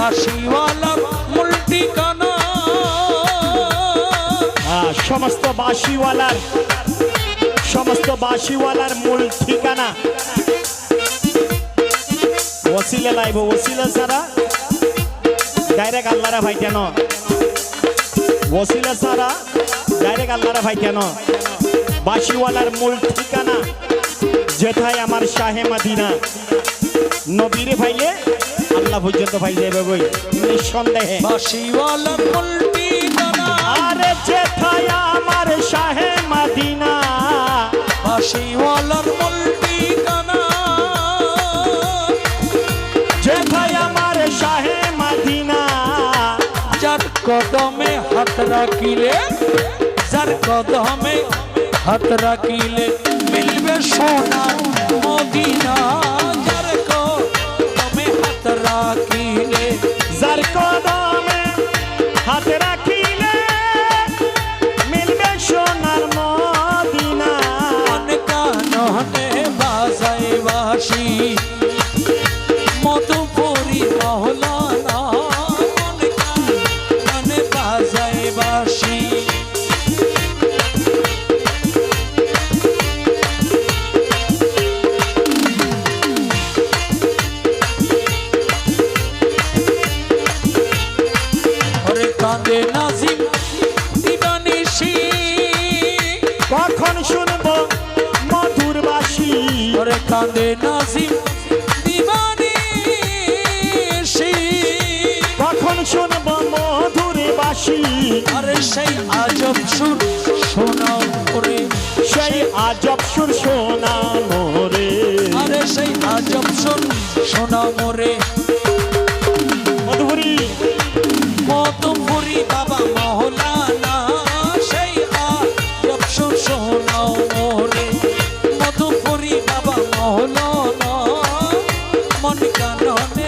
বাঁশিওয়ালার মূল ঠিকানা। সমস্ত বাঁশিওয়ালার মূল ঠিকানা। ওসিলা লাইব, ওসিলা ছাড়া ডাইরেক্ট আল্লাহরা ভাই কেন? ওসিলা ছাড়া ডাইরেক্ট আল্লাহরা ভাই কেন? বাঁশিওয়ালার মূল ঠিকানা যেথায় আমার শাহে মদিনা। নবীরে ভাইলে আল্লাহ পর্যন্ত ভাই যাবে বই নিঃসন্দেহে। বাঁশিওয়ালার মূল ঠিকানা, আরে যেথায় আমার শাহে মদিনা। বাঁশিওয়ালার মূল ঠিকানা, যেথায় আমার শাহে মদিনা। যার কদমে হাত রাখিলে, যার কদমে হাত রাখিলে মিলবে সোনার মদিনা। যার কদমে হাত রাখিলে, যার কদমে হাত রাখিলে মিলবে সোনার মদিনা। মন কাননে বাজায় বাঁশি মধুপুরী মহলানা। মন কাননে বাজায় বাঁশি। ওরে কাঁদে নাজিম দিবানিশি, কখন শুনবো মধুর বাঁশি? ওরে কাঁদে নাজিম দিবানিশি। কখন শুনবো মধুর বাঁশি? আরে সেই আজব সুর শোনাও করে, সেই আজব সুর শোনা মোরে। আরে সেই আজব সুর শোনাও মোরে। মধুরী মধুপুরী বাবা মহলানা, সেই আজব সুর শোনাও মোরে। মধুপুরী বাবা মহলানা, মন কাননে